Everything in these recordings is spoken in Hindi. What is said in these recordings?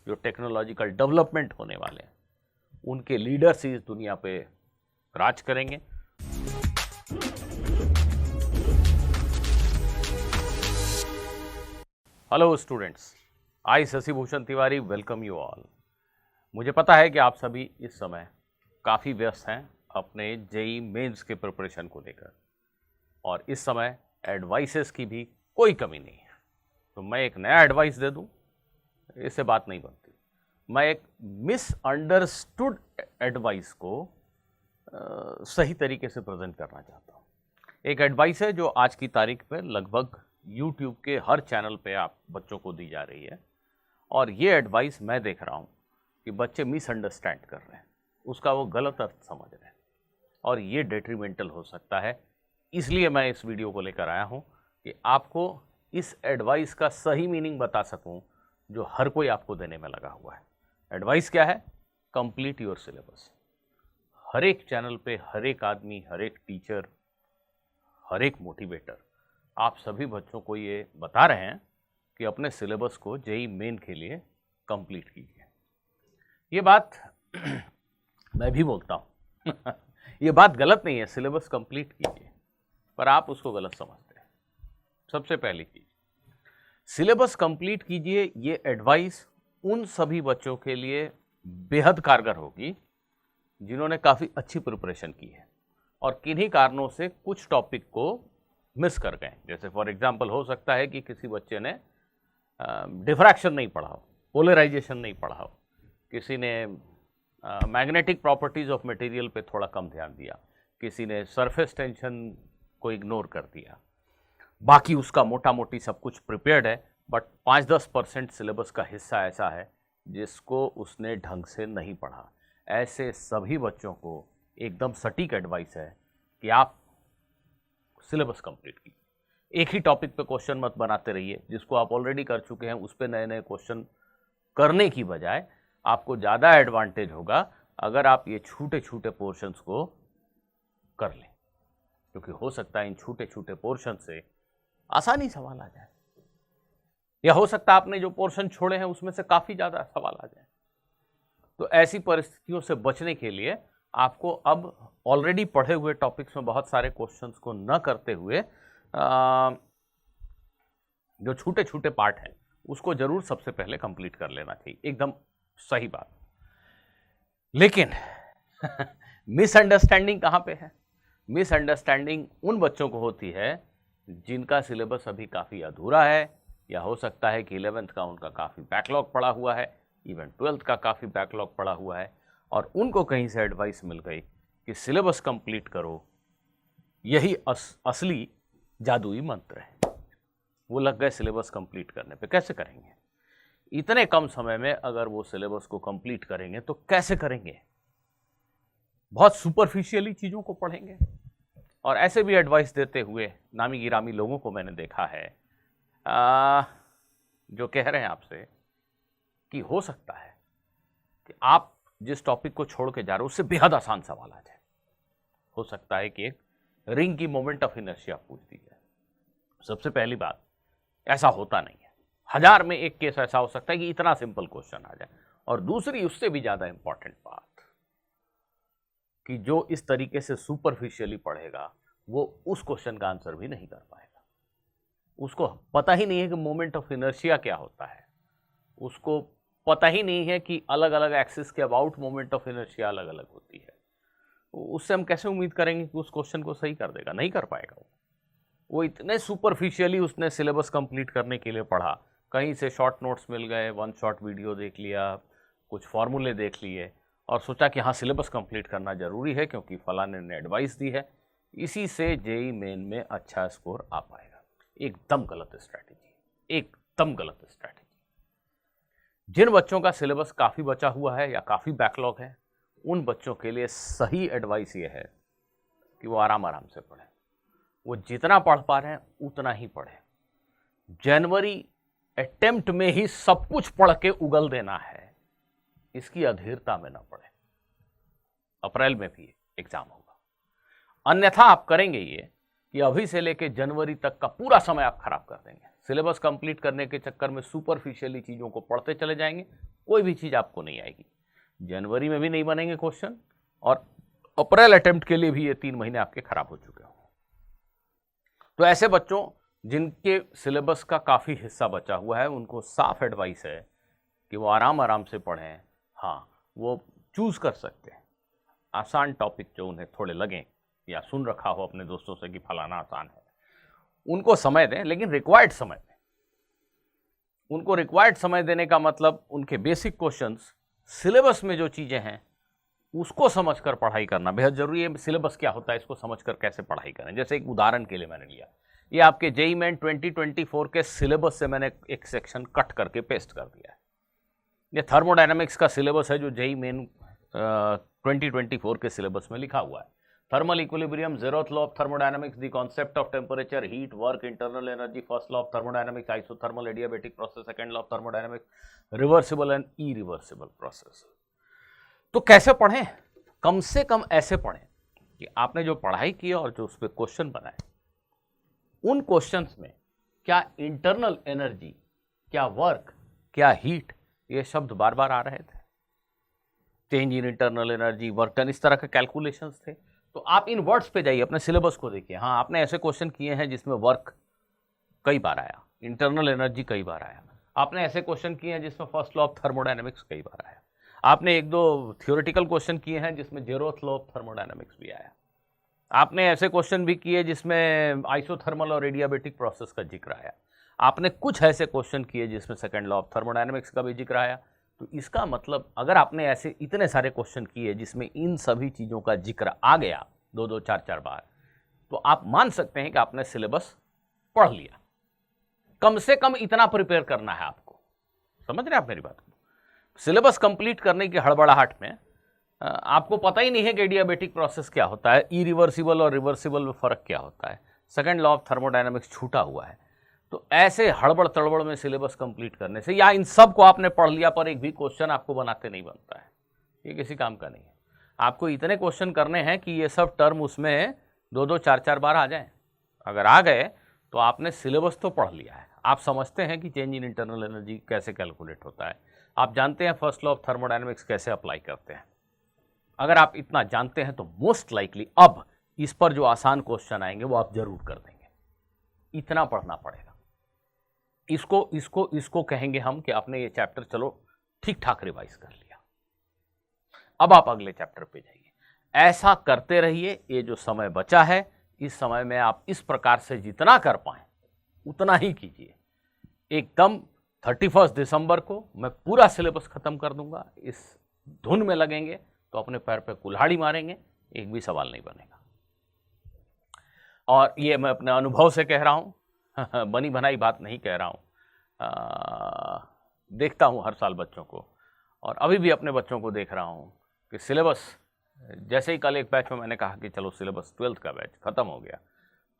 जो टेक्नोलॉजिकल डेवलपमेंट होने वाले हैं, उनके लीडर्स ही इस दुनिया पे राज करेंगे। Hello students, I Shashi Bhushan Tiwari welcome you all. मुझे पता है कि आप सभी इस समय काफ़ी व्यस्त हैं अपने जेई मेंस के प्रिपरेशन को लेकर, और इस समय एडवाइसेस की भी कोई कमी नहीं है। तो मैं एक नया एडवाइस दे दूं, इससे बात नहीं बनती। मैं एक मिसअंडरस्टूड एडवाइस को सही तरीके से प्रेजेंट करना चाहता हूं। एक एडवाइस है जो आज की तारीख पे लगभग यूट्यूब के हर चैनल पे आप बच्चों को दी जा रही है, और ये एडवाइस मैं देख रहा हूँ कि बच्चे मिसअंडरस्टैंड कर रहे हैं, उसका वो गलत अर्थ समझ रहे हैं, और ये डेट्रीमेंटल हो सकता है। इसलिए मैं इस वीडियो को लेकर आया हूँ कि आपको इस एडवाइस का सही मीनिंग बता सकूँ जो हर कोई आपको देने में लगा हुआ है। एडवाइस क्या है? Complete your syllabus. हर एक चैनल पे हर एक आदमी, हर एक टीचर, हर एक मोटिवेटर आप सभी बच्चों को ये बता रहे हैं कि अपने सिलेबस को जेई मेन के लिए कंप्लीट कीजिए। ये बात मैं भी बोलता हूँ ये बात गलत नहीं है, सिलेबस कंप्लीट कीजिए, पर आप उसको गलत समझते हैं। सबसे पहली चीज, सिलेबस कंप्लीट कीजिए, ये एडवाइस उन सभी बच्चों के लिए बेहद कारगर होगी जिन्होंने काफ़ी अच्छी प्रिपरेशन की है और किन्हीं कारणों से कुछ टॉपिक को मिस कर गए। जैसे फॉर एग्जांपल हो सकता है कि किसी बच्चे ने डिफ्रैक्शन नहीं पढ़ा हो, पोलराइजेशन नहीं पढ़ा हो, किसी ने मैग्नेटिक प्रॉपर्टीज ऑफ मटेरियल पे थोड़ा कम ध्यान दिया, किसी ने सरफेस टेंशन को इग्नोर कर दिया। बाकी उसका मोटा मोटी सब कुछ प्रिपेयर्ड है, बट 5-10% सिलेबस का हिस्सा ऐसा है जिसको उसने ढंग से नहीं पढ़ा। ऐसे सभी बच्चों को एकदम सटीक एडवाइस है कि आप सिलेबस कंप्लीट कीजिए। एक ही टॉपिक पे क्वेश्चन मत बनाते रहिए, जिसको आप ऑलरेडी कर चुके हैं उस पे नए नए क्वेश्चन करने की बजाय आपको ज़्यादा एडवांटेज होगा अगर आप ये छोटे छोटे पोर्शंस को कर लें, क्योंकि हो सकता है इन छोटे छोटे पोर्शन से आसानी सवाल आ जाए, या हो सकता है आपने जो पोर्शन छोड़े हैं उसमें से काफ़ी ज़्यादा सवाल आ जाए। तो ऐसी परिस्थितियों से बचने के लिए आपको अब ऑलरेडी पढ़े हुए टॉपिक्स में बहुत सारे क्वेश्चंस को न करते हुए जो छोटे छोटे पार्ट हैं उसको जरूर सबसे पहले कंप्लीट कर लेना चाहिए। एकदम सही बात। लेकिन मिसअंडरस्टैंडिंग कहाँ पे है? मिसअंडरस्टैंडिंग उन बच्चों को होती है जिनका सिलेबस अभी काफ़ी अधूरा है, या हो सकता है कि 11th का उनका काफ़ी बैकलॉग पड़ा हुआ है, इवन 12th का काफ़ी बैकलॉग पड़ा हुआ है, और उनको कहीं से एडवाइस मिल गई कि सिलेबस कंप्लीट करो, यही असली जादुई मंत्र है। वो लग गए सिलेबस कंप्लीट करने पे। कैसे करेंगे? इतने कम समय में अगर वो सिलेबस को कंप्लीट करेंगे तो कैसे करेंगे? बहुत सुपरफिशियली चीज़ों को पढ़ेंगे। और ऐसे भी एडवाइस देते हुए नामी गिरामी लोगों को मैंने देखा है जो कह रहे हैं आपसे कि हो सकता है कि आप जिस टॉपिक को छोड़ के जा रहे हो उससे बेहद आसान सवाल आ जाए। हो सकता है कि एक रिंग की मोमेंट ऑफ इनर्शिया पूछ दी जाए। सबसे पहली बात, ऐसा होता नहीं है। 1000 में एक केस ऐसा हो सकता है कि इतना सिंपल क्वेश्चन आ जाए। और दूसरी, उससे भी ज्यादा इंपॉर्टेंट बात, कि जो इस तरीके से सुपरफिशियली पढ़ेगा वो उस क्वेश्चन का आंसर भी नहीं कर पाएगा। उसको पता ही नहीं है कि मोमेंट ऑफ इनर्शिया क्या होता है, उसको पता ही नहीं है कि अलग अलग एक्सिस के अबाउट मोमेंट ऑफ इनर्शिया अलग अलग होती है। उससे हम कैसे उम्मीद करेंगे कि उस क्वेश्चन को सही कर देगा? नहीं कर पाएगा। वो इतने सुपरफिशियली उसने सिलेबस कंप्लीट करने के लिए पढ़ा, कहीं से शॉर्ट नोट्स मिल गए, 1 शॉर्ट वीडियो देख लिया, कुछ फॉर्मूले देख लिए और सोचा कि हाँ सिलेबस कंप्लीट करना जरूरी है क्योंकि फलाने ने एडवाइस दी है, इसी से जेई मेन में अच्छा स्कोर आ पाएगा। एकदम गलत स्ट्रैटेजी, एकदम गलत स्ट्रैटेजी। जिन बच्चों का सिलेबस काफ़ी बचा हुआ है या काफ़ी बैकलॉग है, उन बच्चों के लिए सही एडवाइस ये है कि वो आराम आराम से पढ़ें। वो जितना पढ़ पा रहे हैं उतना ही पढ़ें। जनवरी अटेम्प्ट में ही सब कुछ पढ़ के उगल देना है, इसकी अधीरता में ना पढ़े। अप्रैल में भी एग्जाम होगा, अन्यथा आप करेंगे ये कि अभी से लेके जनवरी तक का पूरा समय आप खराब कर देंगे। सिलेबस कंप्लीट करने के चक्कर में सुपरफिशियली चीज़ों को पढ़ते चले जाएंगे, कोई भी चीज़ आपको नहीं आएगी। जनवरी में भी नहीं बनेंगे क्वेश्चन, और अप्रैल अटेम्प्ट के लिए भी ये 3 महीने आपके खराब हो चुके हों। तो ऐसे बच्चों जिनके सिलेबस का काफ़ी हिस्सा बचा हुआ है, उनको साफ एडवाइस है कि वो आराम आराम से पढ़ें। हाँ, वो चूज़ कर सकते हैं आसान टॉपिक जो उन्हें थोड़े लगें, या सुन रखा हो अपने दोस्तों से कि फलाना आसान है, उनको समय दें, लेकिन रिक्वायर्ड समय दें। उनको रिक्वायर्ड समय देने का मतलब उनके बेसिक क्वेश्चंस, सिलेबस में जो चीज़ें हैं उसको समझकर पढ़ाई करना बेहद जरूरी है। सिलेबस क्या होता है इसको समझकर कैसे पढ़ाई करें। जैसे एक उदाहरण के लिए मैंने लिया, ये आपके जेईई मेन 2024 के सिलेबस से मैंने एक सेक्शन कट करके पेस्ट कर दिया है। ये थर्मोडायनामिक्स का सिलेबस है जो जेईई मेन 2024 के सिलेबस में लिखा हुआ है। Thermal equilibrium, zeroth law of thermodynamics, the concept of temperature, heat, work, internal energy, first law of thermodynamics, isothermal adiabatic process, second law of thermodynamics, reversible and irreversible process. तो कैसे पढ़ें? कम से कम ऐसे पढ़ें कि आपने जो पढ़ाई की और जो उस पर क्वेश्चन बनाए, उन क्वेश्चंस में क्या इंटरनल एनर्जी, क्या वर्क, क्या हीट, ये शब्द बार बार आ रहे थे। Change in internal energy, work done, इस तरह के कैलकुलेशंस थे। तो आप इन वर्ड्स पे जाइए, अपने सिलेबस को देखिए। हाँ, आपने ऐसे क्वेश्चन किए हैं जिसमें वर्क कई बार आया, इंटरनल एनर्जी कई बार आया। आपने ऐसे क्वेश्चन किए हैं जिसमें फर्स्ट लॉ ऑफ थर्मोडायनामिक्स कई बार आया। आपने 1-2 थियोरेटिकल क्वेश्चन किए हैं जिसमें ज़ेरोथ लॉ ऑफ थर्मोडायनामिक्स भी आया। आपने ऐसे क्वेश्चन भी किए जिसमें आइसोथर्मल और एडियाबैटिक प्रोसेस का जिक्र आया। आपने कुछ ऐसे क्वेश्चन किए जिसमें सेकंड लॉ ऑफ थर्मोडायनामिक्स का भी जिक्र आया। तो इसका मतलब अगर आपने ऐसे इतने सारे क्वेश्चन किए जिसमें इन सभी चीज़ों का जिक्र आ गया 2-2, 4-4 बार, तो आप मान सकते हैं कि आपने सिलेबस पढ़ लिया। कम से कम इतना प्रिपेयर करना है आपको। समझ रहे हैं आप मेरी बात को? सिलेबस कंप्लीट करने की हड़बड़ाहट में आपको पता ही नहीं है कि एडियाबैटिक प्रोसेस क्या होता है, इरिवर्सिबल और रिवर्सिबल में फ़र्क क्या होता है, सेकंड लॉ ऑफ थर्मोडायनामिक्स छूटा हुआ है। तो ऐसे हड़बड़ तड़बड़ में सिलेबस कंप्लीट करने से, या इन सब को आपने पढ़ लिया पर एक भी क्वेश्चन आपको बनाते नहीं बनता है, ये किसी काम का नहीं है। आपको इतने क्वेश्चन करने हैं कि ये सब टर्म उसमें 2-2, 4-4 बार आ जाएं। अगर आ गए तो आपने सिलेबस तो पढ़ लिया है। आप समझते हैं कि चेंज इन इंटरनल एनर्जी कैसे कैलकुलेट होता है, आप जानते हैं फर्स्ट लॉ ऑफ थर्मोडायनामिक्स कैसे अप्लाई करते हैं। अगर आप इतना जानते हैं तो मोस्ट लाइकली अब इस पर जो आसान क्वेश्चन आएंगे वो आप जरूर कर देंगे। इतना पढ़ना पड़ेगा। इसको कहेंगे हम कि आपने ये चैप्टर चलो ठीक ठाक रिवाइज कर लिया, अब आप अगले चैप्टर पे जाइए। ऐसा करते रहिए। ये जो समय बचा है, इस समय में आप इस प्रकार से जितना कर पाएं उतना ही कीजिए। एकदम 31 दिसंबर को मैं पूरा सिलेबस खत्म कर दूंगा। इस धुन में लगेंगे तो अपने पैर पे कुल्हाड़ी मारेंगे, एक भी सवाल नहीं बनेगा। और ये मैं अपने अनुभव से कह रहा हूँ, बनी बनाई बात नहीं कह रहा हूँ। देखता हूँ हर साल बच्चों को, और अभी भी अपने बच्चों को देख रहा हूँ कि सिलेबस, जैसे ही कल एक बैच में मैंने कहा कि चलो सिलेबस 12th का बैच ख़त्म हो गया,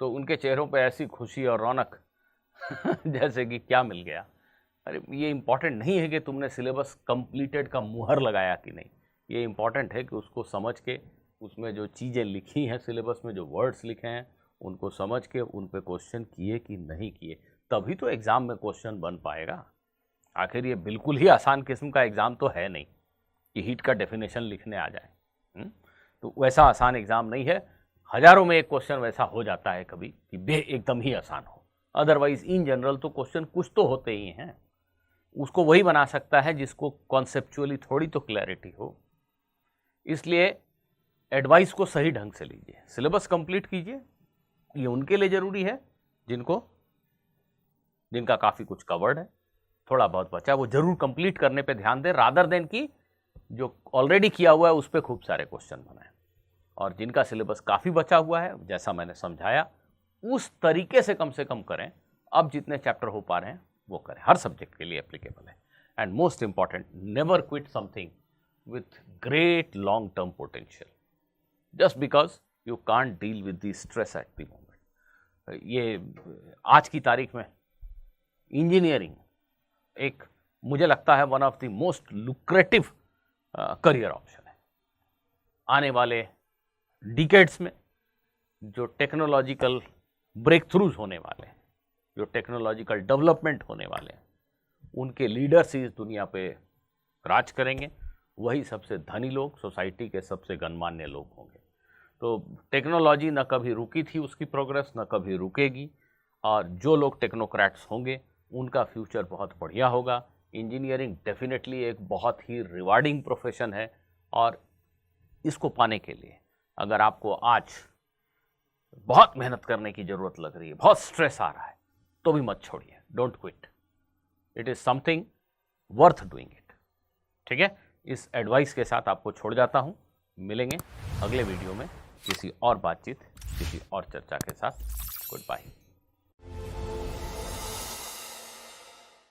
तो उनके चेहरों पे ऐसी खुशी और रौनक जैसे कि क्या मिल गया। अरे ये इम्पॉर्टेंट नहीं है कि तुमने सिलेबस कंप्लीटेड का मुहर लगाया कि नहीं, ये इम्पॉर्टेंट है कि उसको समझ के, उसमें जो चीज़ें लिखी हैं सिलेबस में, जो वर्ड्स लिखे हैं, उनको समझ के उन पे क्वेश्चन किए कि नहीं किए, तभी तो एग्ज़ाम में क्वेश्चन बन पाएगा। आखिर ये बिल्कुल ही आसान किस्म का एग्ज़ाम तो है नहीं कि हीट का डेफिनेशन लिखने आ जाए। तो वैसा आसान एग्ज़ाम नहीं है। हज़ारों में एक क्वेश्चन वैसा हो जाता है कभी कि एकदम ही आसान हो। अदरवाइज़ इन जनरल तो क्वेश्चन कुछ तो होते ही हैं। उसको वही बना सकता है जिसको कॉन्सेप्चुअली थोड़ी तो क्लैरिटी हो। इसलिए एडवाइस को सही ढंग से लीजिए, सिलेबस कंप्लीट कीजिए। ये उनके लिए ज़रूरी है जिनका काफ़ी कुछ कवर्ड है, थोड़ा बहुत बचा वो ज़रूर कंप्लीट करने पे ध्यान दें, रादर देन कि जो ऑलरेडी किया हुआ है उस पर खूब सारे क्वेश्चन बनाएं। और जिनका सिलेबस काफ़ी बचा हुआ है, जैसा मैंने समझाया, उस तरीके से कम करें। अब जितने चैप्टर हो पा रहे हैं वो करें, हर सब्जेक्ट के लिए एप्लीकेबल है। And most important, never quit something with great long term potential just because you can't deal with the stress at the moment। ये आज की तारीख में इंजीनियरिंग एक, मुझे लगता है, one of the most lucrative career option है। आने वाले डिकेड्स में जो टेक्नोलॉजिकल ब्रेक थ्रूज होने वाले हैं, जो टेक्नोलॉजिकल डेवलपमेंट होने वाले हैं, उनके लीडर्स इस दुनिया पे राज करेंगे, वही सबसे धनी लोग, सोसाइटी के सबसे गणमान्य लोग होंगे। तो टेक्नोलॉजी न कभी रुकी थी, उसकी प्रोग्रेस न कभी रुकेगी, और जो लोग टेक्नोक्रेट्स होंगे उनका फ्यूचर बहुत बढ़िया होगा। इंजीनियरिंग डेफिनेटली एक बहुत ही रिवार्डिंग प्रोफेशन है, और इसको पाने के लिए अगर आपको आज बहुत मेहनत करने की ज़रूरत लग रही है, बहुत स्ट्रेस आ रहा है, तो भी मत छोड़िए, don't quit, it is something worth doing it. ठीक है, इस एडवाइस के साथ आपको छोड़ जाता हूँ। मिलेंगे अगले वीडियो में किसी और बातचीत, किसी और चर्चा के साथ। Good bye.